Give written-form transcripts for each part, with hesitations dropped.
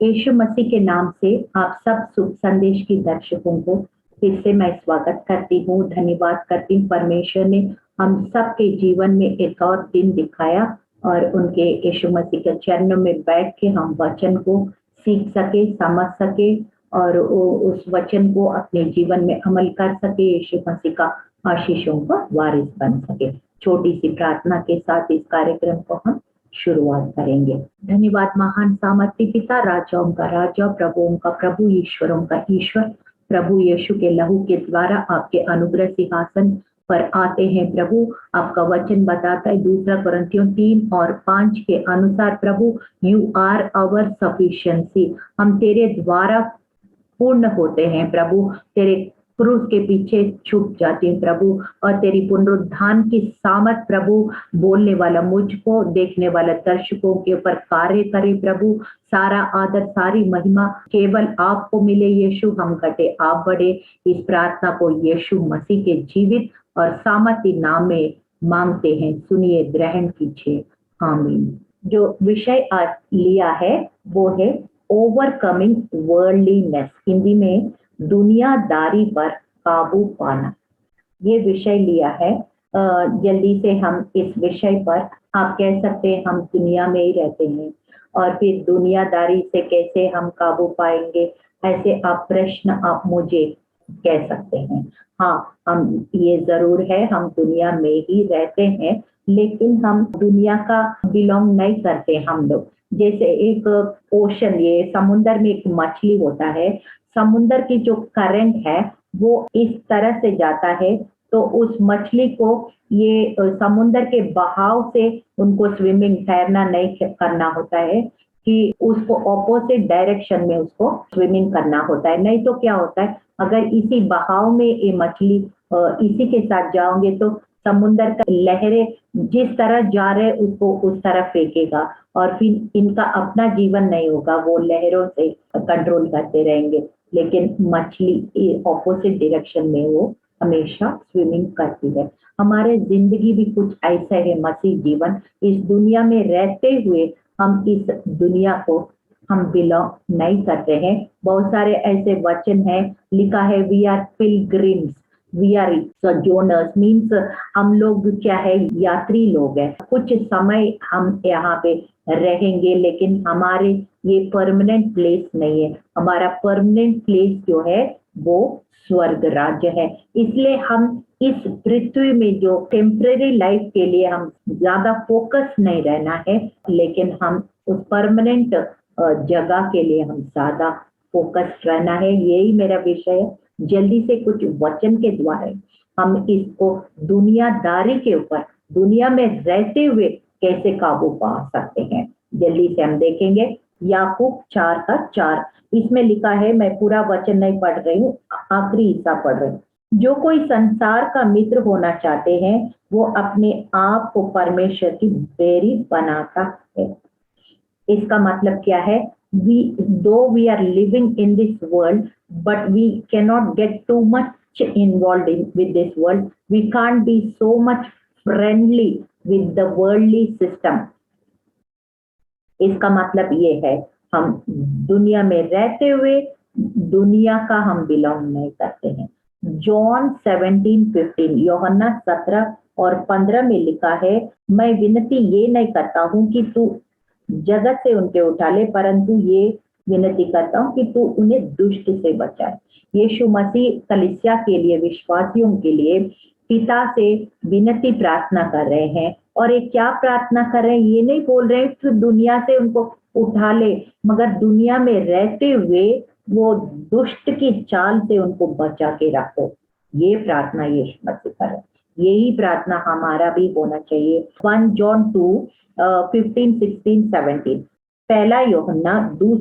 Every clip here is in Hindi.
यीशु मसीह के नाम से आप सब शुभ संदेश की दर्शकों को फिर से मैं स्वागत करती हूँ, धन्यवाद करती हूँ। परमेश्वर ने हम सबके जीवन में एक और दिन दिखाया और उनके यीशु मसीह के चरणों में बैठ के हम वचन को सीख सके, समझ सके और उस वचन को अपने जीवन में अमल कर सके, यीशु मसीह का आशीषों का वारिस बन सके। छोटी सी प्रार्थना के साथ इस कार्यक्रम को हम शुरुआत करेंगे। धन्यवाद महान सामर्थ्य पिता, राजाओं का राजा, प्रभुओं का प्रभु, ईश्वरों का ईश्वर, प्रभु यीशु के लहू के द्वारा आपके अनुग्रह सिंहासन पर आते हैं। प्रभु आपका वचन बताता है 2 कुरिन्थियों 3 और 5 के अनुसार, प्रभु यू आर आवर सफिशिएंसी, हम तेरे द्वारा पूर्ण होते हैं। प्रभु तेरे क्रूस के पीछे छुप जाती हूँ प्रभु, और तेरी पुनरुत्थान की सामर्थ प्रभु बोलने वाला मुझको, देखने वाला दर्शकों के ऊपर कार्य करे। प्रभु सारा आदर, सारी महिमा केवल आपको मिले यीशु, हम घटे आप बढ़े। इस प्रार्थना को यीशु मसीह के जीवित और सामर्थ्य नाम में मांगते हैं, सुनिए, ग्रहण कीजिए, आमीन। जो विषय आज लिया है वो है ओवरकमिंग वर्ल्डलीनेस, हिंदी में दुनियादारी पर काबू पाना, ये विषय लिया है। जल्दी से हम इस विषय पर, आप कह सकते हैं हम दुनिया में ही रहते हैं और फिर दुनियादारी से कैसे हम काबू पाएंगे, ऐसे आप प्रश्न आप मुझे कह सकते हैं। हाँ, हम ये जरूर है, हम दुनिया में ही रहते हैं, लेकिन हम दुनिया का बिलोंग नहीं करते हम लोग। जैसे एक ओशन, ये समुद्र में एक मछली होता है, समुद्र की जो करंट है वो इस तरह से जाता है, तो उस मछली को ये समुद्र के बहाव से उनको स्विमिंग, तैरना नहीं करना होता है कि उसको ऑपोजिट डायरेक्शन में उसको स्विमिंग करना होता है। नहीं तो क्या होता है, अगर इसी बहाव में ये मछली इसी के साथ जाओगे तो समुद्र का लहरें जिस तरह जा रहे उसको उस तरह फेंकेगा और फिर इनका अपना जीवन नहीं होगा, वो लहरों से कंट्रोल करते रहेंगे। लेकिन मछली ऑपोजिट डायरेक्शन में वो हमेशा स्विमिंग करती है। हमारे जिंदगी भी कुछ ऐसा है, मसीह जीवन, इस दुनिया में रहते हुए हम इस दुनिया को हम बिलोंग नहीं करते हैं। बहुत सारे ऐसे वचन हैं, लिखा है we are pilgrims, we are sojourners, means हम लोग क्या है, यात्री लोग हैं। कुछ समय हम यहाँ पे रहेंगे, लेकिन हमारे ये परमानेंट प्लेस नहीं है। हमारा परमानेंट प्लेस जो है वो स्वर्ग राज्य है। इसलिए हम इस पृथ्वी में जो टेम्परेरी लाइफ के लिए हम ज्यादा फोकस नहीं रहना है, लेकिन हम उस परमानेंट जगह के लिए हम ज्यादा फोकस रहना है। यही मेरा विषय है। जल्दी से कुछ वचन के द्वारा हम इसको दुनियादारी के ऊपर, दुनिया में रहते हुए कैसे काबू पा सकते हैं, जल्दी से हम देखेंगे। याकूब 4:4, इसमें लिखा है, मैं पूरा वचन नहीं पढ़ रही हूँ, आखिरी हिस्सा पढ़ रही हूँ। जो कोई संसार का मित्र होना चाहते हैं वो अपने आप को परमेश्वर की बैरी बनाता है। इसका मतलब क्या है, we are living in this world, but we cannot get too much involved with this world. We can't be so much friendly with the worldly system. इसका मतलब ये है, हम दुनिया में रहते हुए दुनिया का हम बिलोंग नहीं करते हैं। जॉन 17:15, यूहन्ना 17 और 15 में लिखा है, मैं विनती ये नहीं करता हूँ कि तू जगत से उनके उठा ले, परंतु ये विनती करता हूँ कि तू उन्हें दुष्ट से बचाए। यीशु मसीह कलीसिया के लिए, विश्वासियों के लिए पिता से विनती प्रार्थना कर रहे हैं। और ये क्या प्रार्थना कर रहे हैं, ये नहीं बोल रहे कि दुनिया से उनको उठा ले, मगर दुनिया में रहते हुए वो दुष्ट की चाल से उनको बचा के रखो। ये प्रार्थना यीशु मसीह कर रहे हैं। यही प्रार्थना हमारा भी होना चाहिए। 1 जॉन 2 15, 16, 17, पहला यूहन्ना 2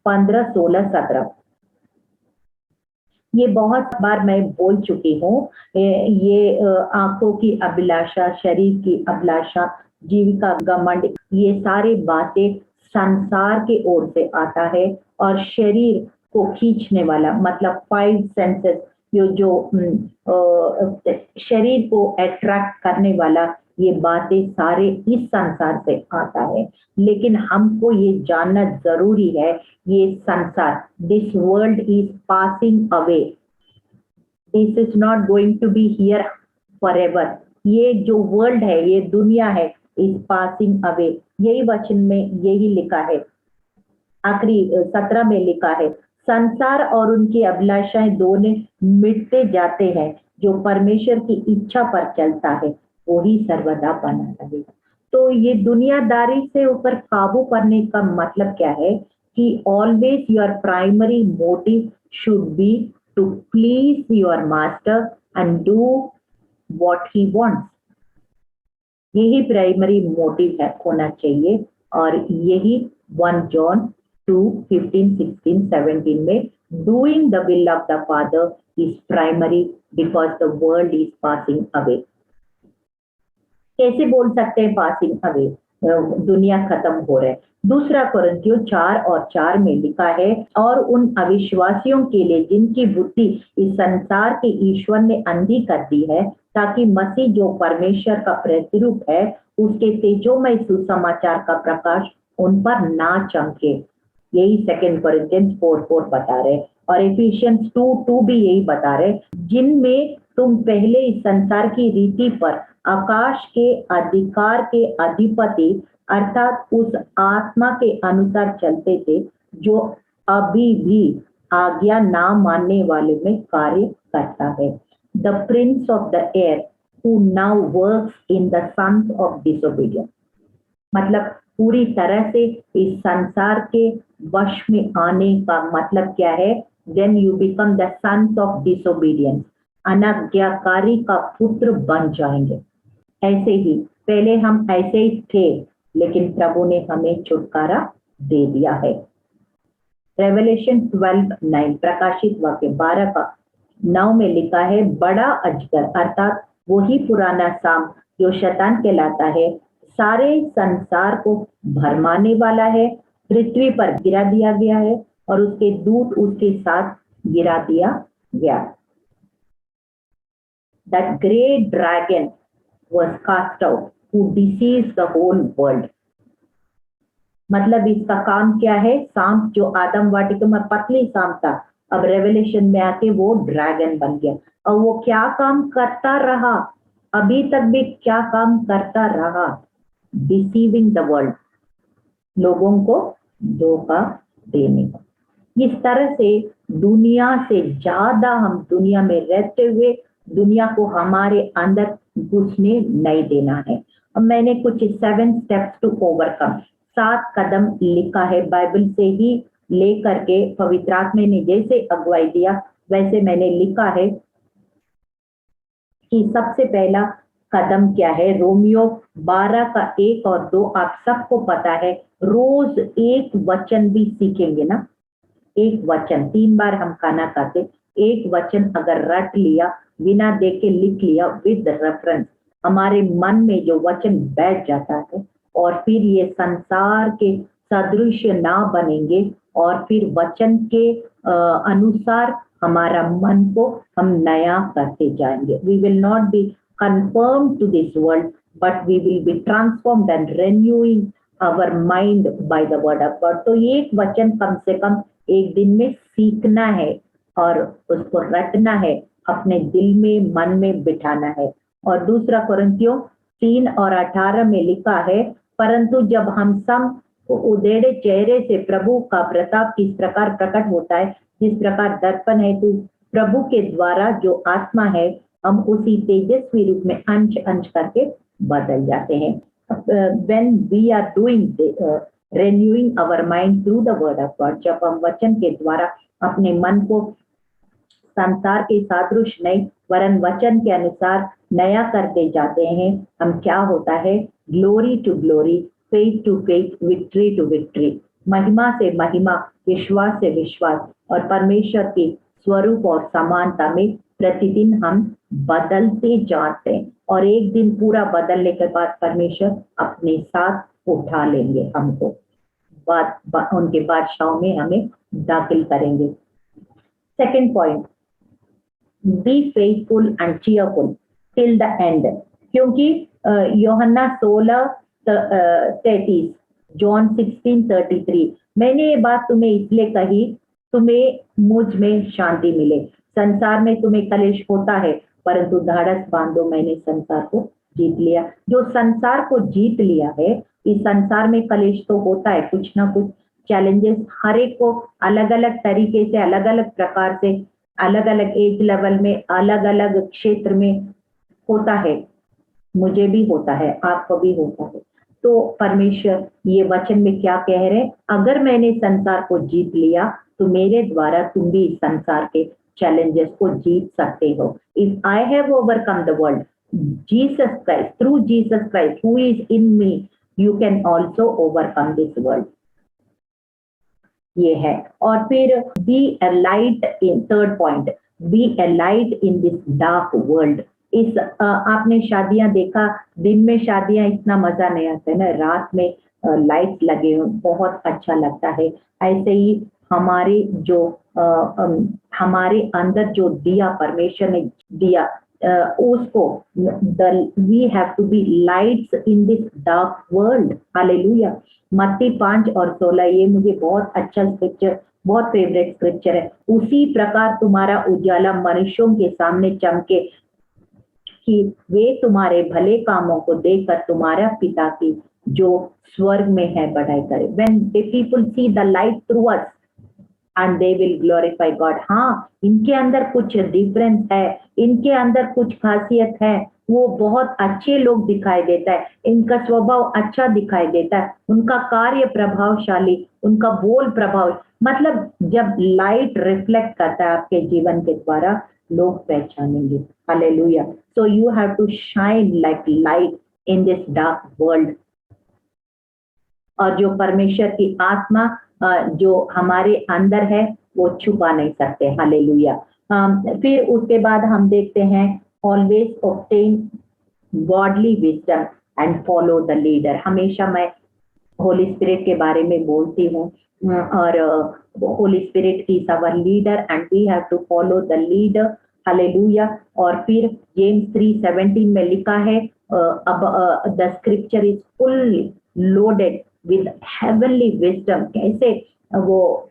15, 16, 17। ये बहुत बार मैं बोल चुकी हूँ। ये आंखों की अभिलाषा, शरीर की अभिलाषा, जीविका घमंड, ये सारी बातें संसार के ओर से आता है। और शरीर को खींचने वाला मतलब 5 सेंसेस, जो शरीर को अट्रैक्ट करने वाला ये बातें सारे इस संसार से आता है, लेकिन हमको ये जानना जरूरी है, ये संसार, this world is passing away, this is not going to be here for ever. ये जो वर्ल्ड है, ये दुनिया है, इज पासिंग अवे। यही वचन में यही लिखा है, आखिरी 17 में लिखा है, संसार और उनकी अभिलाषाएं दोनों मिटते जाते हैं, जो परमेश्वर की इच्छा पर चलता है वो ही सर्वदा बना रहेगा। तो ये दुनियादारी से ऊपर काबू करने का मतलब क्या है कि always your primary motive should be to please your master and do what he wants. यही प्राइमरी मोटिव है, होना चाहिए। और यही 1 जॉन 2:15, 16, 17 में doing the will of the father is primary because the world is passing away. कैसे बोल सकते हैं पासिंग अवे, दुनिया खत्म हो रहे। दूसरा कोरिन्थियों 4:4 में लिखा है, और उन अविश्वासियों के लिए जिनकी बुद्धि इस संसार के ईश्वर ने अंधी कर दी है, ताकि मसीह जो परमेश्वर का प्रतिरूप है उसके तेजोमय सुसमाचार का प्रकाश उन पर ना चमके। यही 2 कोरिन्थियंस 4:4 बता रहे, और एफिशियंस 2:2 भी यही बता रहे, जिनमें तुम पहले इस संसार की रीति पर आकाश के अधिकार के अधिपति अर्थात उस आत्मा के अनुसार चलते थे जो अभी भी आज्ञा ना मानने वाले में कार्य करता है। The prince of the air who now works in the sons of disobedience, मतलब पूरी तरह से इस संसार के वश में आने का मतलब क्या है, then you become the sons of disobedience, अनाज्ञाकारी का पुत्र बन जाएंगे। ऐसे ही पहले हम ऐसे ही थे, लेकिन प्रभु ने हमें छुटकारा दे दिया है। रेवलेशन 12:9, प्रकाशित वाक्य 12:9 में लिखा है, बड़ा अजगर अर्थात वही पुराना सांप जो शैतान कहलाता है, सारे संसार को भरमाने वाला है, पृथ्वी पर गिरा दिया गया है और उसके दूत उसके साथ गिरा दिया गया। That great dragon was cast out who deceives the whole world। मतलब इसका काम क्या है, सांप जो आदम वाटिका में पतली सांप था, अब रेवलेशन में आके वो ड्रैगन बन गया। और वो क्या काम करता रहा, अभी तक भी क्या काम करता रहा, डिसीविंग द वर्ल्ड, लोगों को धोखा देने का। इस तरह से दुनिया से ज्यादा हम दुनिया में रहते हुए दुनिया को हमारे अंदर घुसने नहीं देना है। अब मैंने कुछ 7 स्टेप्स टू ओवरकम, 7 कदम लिखा है, बाइबल से ही लेकर के पवित्र आत्मा ने जैसे अगुवाई दिया वैसे मैंने लिखा है कि सबसे पहला कदम क्या है। रोमियो 12:1 और 2 आप सबको पता है, रोज एक वचन भी सीखेंगे ना, एक वचन, 3 बार हम खाना खाते, एक वचन अगर रट लिया, बिना देख के लिख लिया विद रेफरेंस, हमारे मन में जो वचन बैठ जाता है, और फिर ये संसार के सदृश ना बनेंगे, और फिर वचन के अनुसार हमारा मन को हम नया करते जाएंगे। We will not be conform to this world but we will be transformed and renewing our mind by the word of God. तो ये एक वचन कम से कम एक दिन में सीखना है और उसको रटना है, अपने दिल में मन में बिठाना है। और दूसरा कोरिन्थियों 3:18 में लिखा है, परंतु जब हम सब उदेड़े चेहरे से प्रभु का प्रताप किस प्रकार प्रकट होता है, जिस प्रकार दर्पण है तो प्रभु के द्वारा जो आत्मा है, हम उसी तेजस्वी रूप में अंश अंश करके बदल जाते हैं। when we are doing renewing our mind through the word of God, जब हम वचन के द्वारा अपने मन को संसार के सादृश नहीं वरन वचन के अनुसार नया करते जाते हैं, हम क्या होता है, glory to glory, faith to faith, victory to victory, महिमा से महिमा, विश्वास से विश्वास, और परमेश्वर के स्वरूप और समानता में प्रतिदिन हम बदलते जाते हैं। और एक दिन पूरा बदलने के बाद परमेश्वर अपने साथ उठा लेंगे हमको, उनके बादशाहों में हमें दाखिल करेंगे। Second point, be faithful and cheerful till the end. क्योंकि यूहन्ना 16:33, जॉन 16:33, मैंने ये बात तुम्हें इसलिए कही, तुम्हें मुझ में शांति मिले। संसार में तुम्हें कलेश होता है, परंतु धाड़स बांधो, मैंने संसार को जीत लिया। जो संसार को जीत लिया है, इस संसार में कलेश तो होता है, कुछ ना कुछ चैलेंजेस हर एक को अलग अलग तरीके से, अलग अलग प्रकार से, अलग अलग एज लेवल में, अलग अलग क्षेत्र में होता है। मुझे भी होता है, आपको भी होता है। तो परमेश्वर ये वचन में क्या कह रहे हैं, अगर मैंने संसार को जीत लिया तो मेरे द्वारा तुम भी इस संसार के चैलेंजेस को जीत सकते हो। If I have overcome the world, Jesus Christ, through Jesus Christ who is in me, you can also overcome this world. ये है। और फिर be a light in, third point, be a light in this dark world. इस आपने शादियां देखा, दिन में शादियां इतना मजा नहीं आता है ना, रात में लाइट लगे हो बहुत अच्छा लगता है। ऐसे ही हमारे जो हमारे अंदर जो दिया परमेश्वर ने दिया, उसको we have to be lights in this dark world. Hallelujah. मत्ती 5:16, ये मुझे बहुत अच्छा स्क्रिप्चर, बहुत फेवरेट स्क्रिप्चर है। उसी प्रकार तुम्हारा उजाला मनुष्यों के सामने चमके कि वे तुम्हारे भले कामों को देखकर तुम्हारा पिता की जो स्वर्ग में है बढ़ाई करे। When the people see the light through us and they will glorify God। हाँ, इनके अंदर कुछ डिफरेंस है, इनके अंदर कुछ खासियत है, वो बहुत अच्छे लोग दिखाई देता है, इनका स्वभाव अच्छा दिखाई देता है, उनका कार्य प्रभावशाली, उनका बोल प्रभाव, मतलब जब लाइट रिफ्लेक्ट करता है आपके जीवन के द्वारा, लोग पहचानेंगे। Hallelujah. So you have to shine like light in this dark world. और जो परमेश्वर की आत्मा जो हमारे अंदर है वो छुपा नहीं सकते। हालेलुया। फिर उसके बाद हम देखते हैं always obtain godly wisdom and follow the leader. हमेशा मैं होली स्पिरिट के बारे में बोलती हूँ, और Holy Spirit is our leader and we have to follow the leader. Hallelujah. और फिर जेम्स 3:17 में लिखा है, अब the scripture is fully loaded with heavenly wisdom. कैसे वो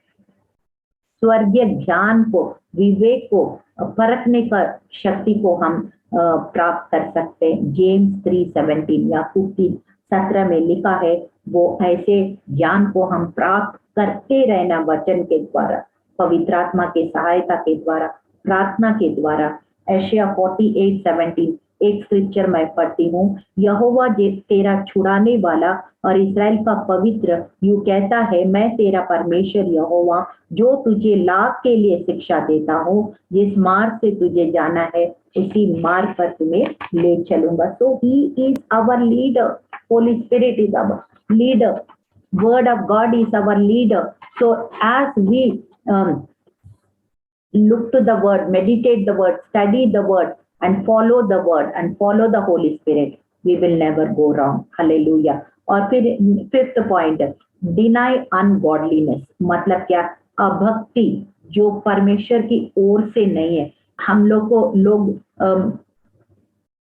स्वर्गीय ज्ञान को, विवेक को, परखने का शक्ति को हम प्राप्त कर सकते हैं। जेम्स 3:17 या 17 में लिखा है, वो ऐसे ज्ञान को हम प्राप्त करते रहना वचन के द्वारा, पवित्र आत्मा के सहायता के द्वारा, प्रार्थना के द्वारा। एशिया 48:17 एक स्क्रिप्चर मैं पढ़ती हूँ, यहोवा तेरा छुड़ाने वाला और इस्राएल का पवित्र यूं कहता है, मैं तेरा परमेश्वर यहोवा जो तुझे लाभ के लिए शिक्षा देता हूँ, जिस मार्ग से तुझे जाना है उसी मार्ग पर तुम्हें ले चलूंगा। So he is our leader, Holy Spirit is our leader, word of God is our leader. So as we look to the word, meditate the word, study the word and follow the word and follow the Holy Spirit, we will never go wrong. Hallelujah. और फिर फिफ्थ पॉइंट, डिनाई अनगॉडलीनेस। मतलब क्या? अभक्ति जो परमेश्वर की ओर से नहीं है। हम लोग को लोग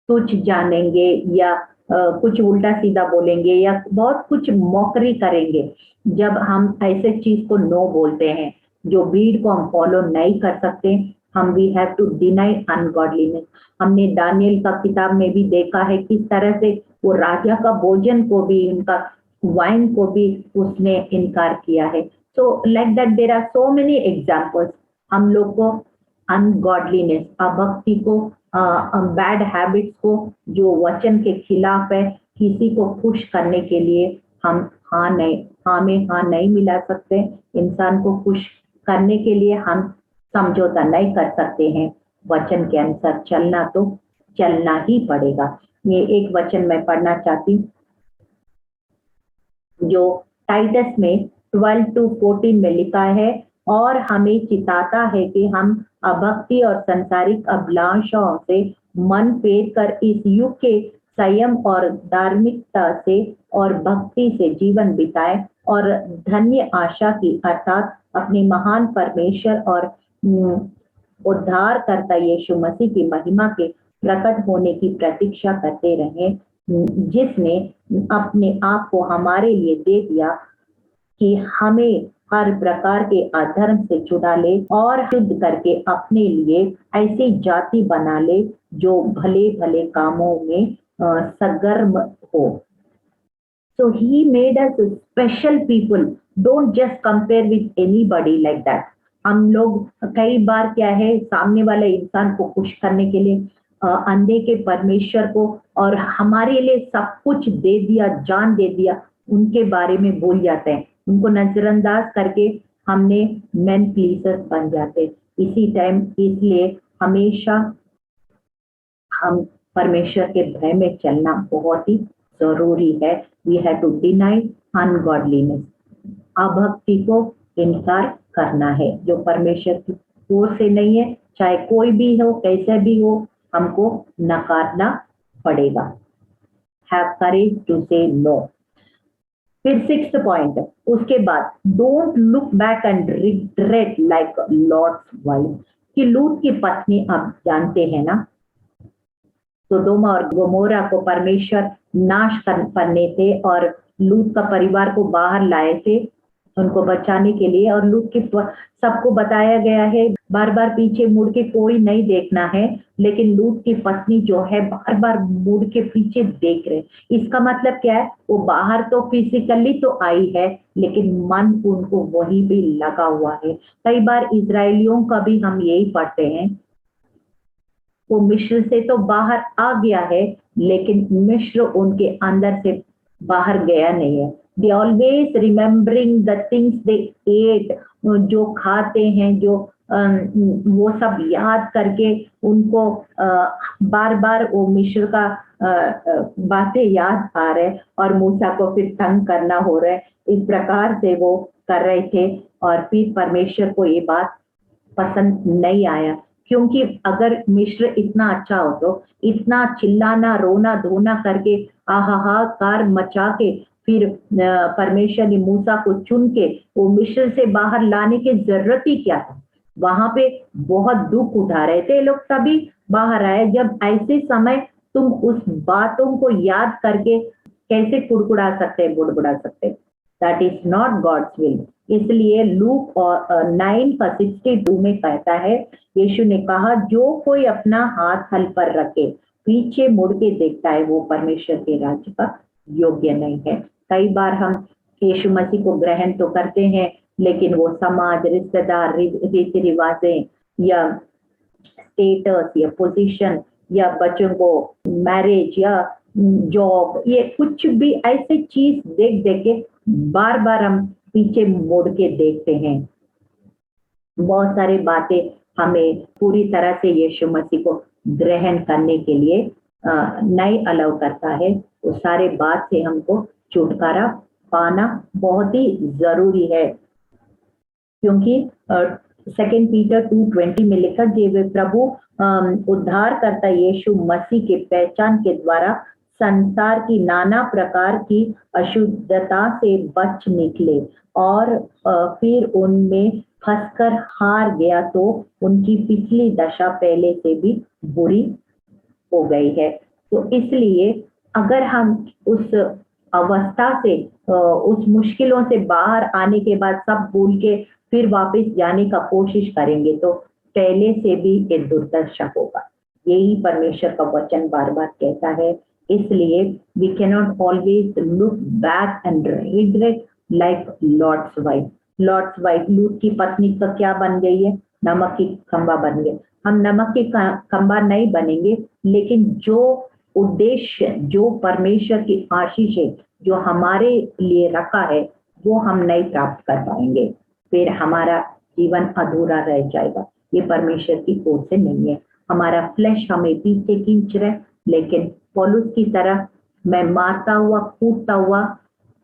तुच्छ जानेंगे या कुछ उल्टा सीधा बोलेंगे या बहुत कुछ मौकरी करेंगे जब हम ऐसे चीज को नो बोलते हैं, जो भीड़ को हम फॉलो नहीं कर सकते। हम वी हैव टू डिनाई अनगॉडलीनेस। हमने दानियल का किताब में भी देखा है किस तरह से वो राजा का भोजन को भी, उनका वाइन को भी उसने इनकार किया है। So like that there are so many examples. हम लोग को अनगॉडलीनेस, अभक्ति को, बैड हैबिट्स को, जो वचन के खिलाफ है, किसी को खुश करने के लिए हम हाँ में हाँ नहीं मिला सकते। इंसान को खुश करने के लिए हम समझौता नहीं कर सकते हैं। वचन के अनुसार चलना तो चलना ही पड़ेगा। ये एक वचन मैं पढ़ना चाहती हूँ जो टाइटस में 12-14 में लिखा है, और हमें चिताता है कि हम अभक्ति और संसारिक अभिलाषाओं से मन फेर कर इस युग के संयम और धार्मिकता से और भक्ति से जीवन बिताए और धन्य आशा की अर्थात अपने महान परमेश्वर और उद्धारकर्ता यीशु मसीह की महिमा के प्रकट होने की प्रतीक्षा करते रहें, जिसने अपने आप को हमारे लिए दे दिया कि हमें हर प्रकार के अधर्म से छुड़ा ले और शुद्ध करके अपने लिए ऐसी जाति बना ले जो भले भले कामों में सरगर्म हो। So he made us a special people. Don't just compare with anybody like that. हम लोग कई बार क्या है, सामने वाले इंसान को खुश करने के लिए अंधे के परमेश्वर को और हमारे लिए सब कुछ दे दिया, जान दे दिया, उनके बारे में भूल जाते हैं, उनको नजरअंदाज करके हमने मैन प्लीजर बन जाते। इसी टाइम इसलिए हमेशा हम परमेश्वर के भय में चलना बहुत ही जरूरी है। वी हैव टू डिनाई अनगॉडलीनेस, अभक्ति को इनकार करना है जो परमेश्वर की ओर से नहीं है, चाहे कोई भी हो, कैसे भी हो, हमको नकारना पड़ेगा। Have courage to say no. फिर 6th पॉइंट, उसके बाद don't look back and regret like lord's wife, कि लूत की पत्नी आप जानते हैं ना, सोदोम और गोमोरा को परमेश्वर नाश करने थे और लूत का परिवार को बाहर लाए थे उनको बचाने के लिए। और लूत की सबको बताया गया है बार बार पीछे मुड़ के कोई नहीं देखना है, लेकिन लूत की पत्नी जो है बार बार मुड़ के पीछे देख रहे। इसका मतलब क्या है, वो बाहर तो फिजिकली तो आई है लेकिन मन उनको वही भी लगा हुआ है। कई बार इजरायलियों का भी हम यही पढ़ते हैं, वो मिस्र से तो बाहर आ गया है लेकिन मिस्र उनके अंदर से बाहर गया नहीं है। They always remembering the things they ate, जो खाते हैं, जो वो सब याद करके उनको बार बार वो मिस्र का बातें याद आ रहे और मूसा को फिर तंग करना हो रहा है। इस प्रकार से वो कर रहे थे और फिर परमेश्वर को ये बात पसंद नहीं आया, क्योंकि अगर मिस्र इतना अच्छा हो तो इतना चिल्लाना रोना धोना करके आहाहाकार मचा के फिर परमेश्वर ने मूसा को चुन के वो मिस्र से बाहर लाने की जरूरत ही क्या था। वहां पे बहुत दुख उठा रहे थे लोग, तभी बाहर आए। जब ऐसे समय तुम उस बातों को याद करके कैसे कुड़कुड़ा सकते, बुड़बुड़ा सकते, that is not God's will. इसलिए लूक और 9:62 में कहता है, यीशु ने कहा जो कोई अपना हाथ हल पर रखे पीछे मुड़ के देखता है वो परमेश्वर के राज्य का योग्य नहीं है। कई बार हम यीशु मसीह को ग्रहण तो करते हैं लेकिन वो समाज, रिश्तेदार, रीति रिवाजें या स्टेटस या पोजीशन या बच्चों को मैरिज या जॉब, ये कुछ भी ऐसे चीज देख देख के बार बार हम पीछे मुड़ के देखते हैं। बहुत सारी बातें हमें पूरी तरह से यीशु मसीह को ग्रहण करने के लिए नहीं अलाउ करता है। वो सारे बात से हमको छुटकारा पाना बहुत ही जरूरी है, क्योंकि 2 पीटर 2:20 में लिखा, वे प्रभु उद्धारकर्ता यीशु मसीह के पहचान के द्वारा संसार की नाना प्रकार की अशुद्धता से बच निकले और फिर उनमें फंसकर हार गया तो उनकी पिछली दशा पहले से भी बुरी हो गई है। तो इसलिए अगर हम उस अवस्था से, उस मुश्किलों से बाहर आने के बाद सब भूल के फिर वापस जाने का कोशिश करेंगे तो पहले से भी एक दुर्दशा होगा। यही परमेश्वर का वचन बार बार कहता है। इसलिए we can not always look back and regret like lord's wife. Lord's wife लूत की पत्नी का क्या बन गई है? नमक की खंबा बन गए। हम नमक की खंबा नहीं बनेंगे, लेकिन जो उद्देश्य, जो परमेश्वर की आशीष है, जो हमारे लिए रखा है, वो हम नहीं प्राप्त कर पाएंगे, फिर हमारा जीवन अधूरा रह जाएगा। ये परमेश्वर की ओर से नहीं है। हमारा फ्लैश हमें पीछे खींच रहे, लेकिन पौलुस की तरह मैं मारता हुआ कूदता हुआ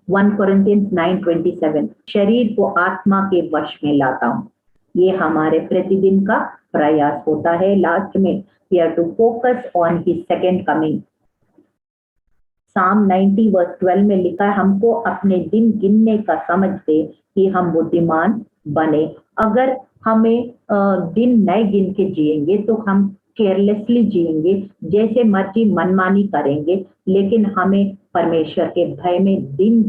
1 Corinthians 9:27 शरीर को आत्मा के वश में लाता हूँ। ये हमारे प्रतिदिन का प्रयास होता है। लास्ट में we have to focus on his second coming। Psalm 90:12 में लिखा है, हमको अपने दिन गिनने का समझ दे कि हम बुद्धिमान बने। अगर हमें दिन नए गिन के जिएंगे तो हम केयरलेसली जिएंगे, जैसे मर्जी मनमानी करेंगे, लेकिन हमें परमेश्वर के भय में दिन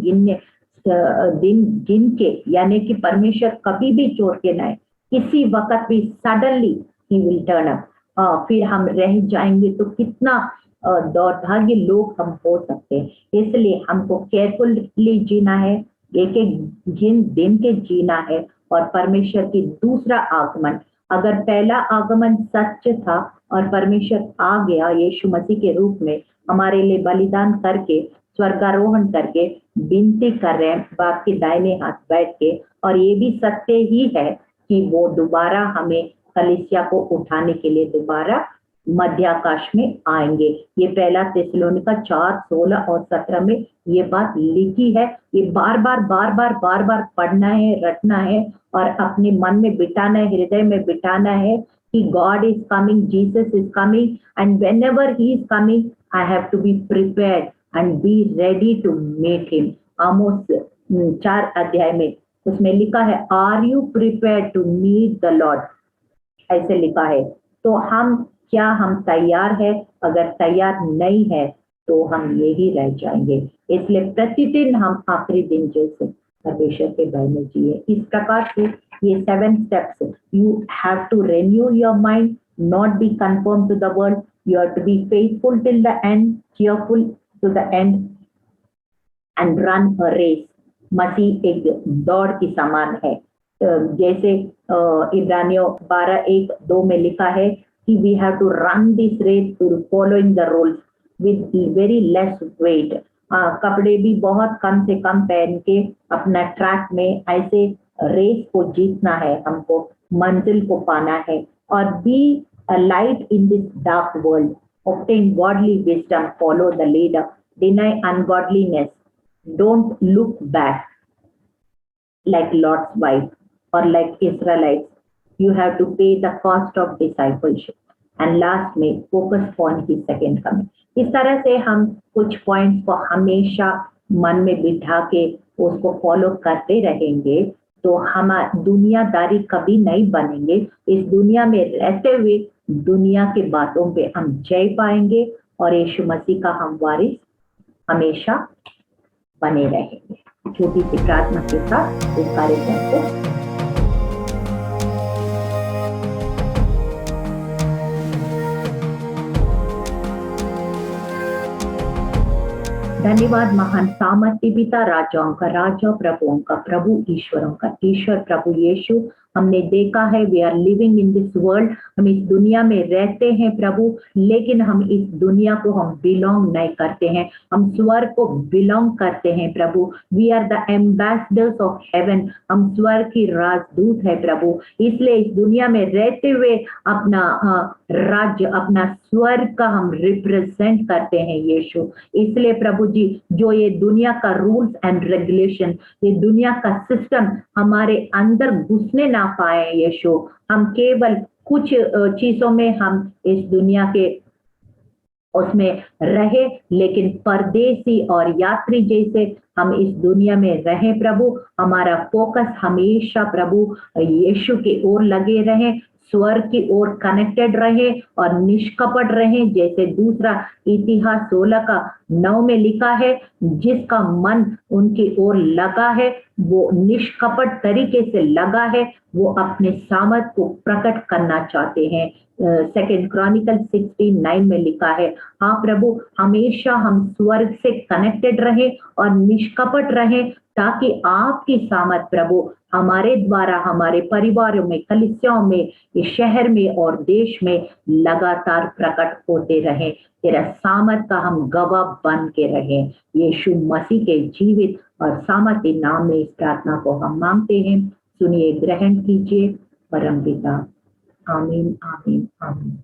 गिन के, यानी कि परमेश्वर कभी भी छोड़ के ना आए, किसी वक्त भी suddenly he will turn up, फिर हम रह जाएंगे तो कितना दौर्भाग्य लोग हम हो सकते हैं। इसलिए हमको केयरफुली जीना है, एक एक दिन के जीना है। और परमेश्वर की दूसरा आगमन, अगर पहला आगमन सच था और परमेश्वर आ गया यीशु मसीह के रूप में हमारे लिए बलिदान करके स्वर्गारोहण करके विनती कर रहे हैं बाप के दाहिने हाथ बैठ के, और ये भी सत्य ही है कि वो दोबारा हमें कलीसिया को उठाने के लिए दोबारा मध्य आकाश में आएंगे। ये पहला थिस्सलुनीका 4:16 और 17 में ये बात लिखी है। ये बार बार पढ़ना है, रटना है और अपने मन में बिठाना है, हृदय में बिठाना है कि God is coming, Jesus is coming, and whenever he is coming I have to be prepared and be ready to meet him. Amos 4 अध्याय में उसमें लिखा है, are you prepared to meet the Lord, ऐसे लिखा है। तो हम तैयार है? अगर तैयार नहीं है तो हम यही रह जाएंगे। इसलिए प्रतिदिन हम आखिरी दिन जैसे परमेश्वर के भय में जिए। इस प्रकार से ये 7 steps, you have to renew your mind, not be conformed to the world, you have to be faithful till the end, cheerful to the end and run a race। मसीह एक दौड़ की समान है, जैसे इब्रानियों 12:1-2 में लिखा है कि we have to run this race to following the rules with very less weight। कपड़े भी बहुत कम से कम पहन के अपना ट्रैक में ऐसे रेस को जीतना है, हमको मंजिल को पाना है। और B a light in this dark world, obtain godly wisdom, follow the leader, deny ungodliness, don't look back like Lot's wife or like Israelites, you have to pay the cost of discipleship, and last में focus on his second coming। इस तरह से हम कुछ पॉइंट्स को हमेशा मन में बिठा के उसको फॉलो करते रहेंगे तो हम दुनियादारी कभी नहीं बनेंगे। इस दुनिया में रहते हुए दुनिया के बातों पे हम जय पाएंगे और यीशु मसीह का हम वारिस हमेशा बने रहेंगे। छोटी सी प्रार्थना के साथ इस कार्यक्रम को धन्यवाद महान सामर्थ्य पिता, राजाओं का राजा, प्रभुओं का प्रभु, ईश्वरों का ईश्वर प्रभु यीशु। हमने देखा है we are living in this world, हम इस दुनिया में रहते हैं प्रभु, लेकिन हम इस दुनिया को हम बिलोंग नहीं करते हैं, हम स्वर्ग को बिलोंग करते हैं प्रभु। We are the ambassadors of heaven, हम स्वर्ग की राजदूत है प्रभु। इसलिए इस दुनिया में रहते हुए अपना राज्य, अपना स्वर्ग का हम रिप्रेजेंट करते हैं यीशु। इसलिए प्रभु जी, जो ये दुनिया का रूल्स एंड रेगुलेशन, ये दुनिया का सिस्टम हमारे अंदर घुसने ना पाए यीशु। हम केवल कुछ चीजों में हम इस दुनिया के उसमें रहे, लेकिन परदेसी और यात्री जैसे हम इस दुनिया में रहे प्रभु। हमारा फोकस हमेशा प्रभु यीशु की ओर लगे रहे, स्वर्ग की ओर कनेक्टेड रहे और निष्कपट रहे, जैसे दूसरा इतिहास 16:9 में लिखा है, जिसका मन उनकी ओर लगा है वो निष्कपट तरीके से लगा है, वो अपने सामर्थ को प्रकट करना चाहते हैं। 2 क्रॉनिकल 16:9 में लिखा है। हाँ प्रभु, हमेशा हम स्वर्ग से कनेक्टेड रहे और निष्कपट रहे, ताकि आपकी सामर्थ प्रभु हमारे द्वारा हमारे परिवारों में, कलीसियाओं में, इस शहर में और देश में लगातार प्रकट होते रहे। तेरा सामर्थ का हम गवाह बन के रहे। यीशु मसीह के जीवित और सामर्थ्य नाम में इस प्रार्थना को हम मांगते हैं। सुनिए, ग्रहण कीजिए परम पिता। आमीन आमीन आमीन।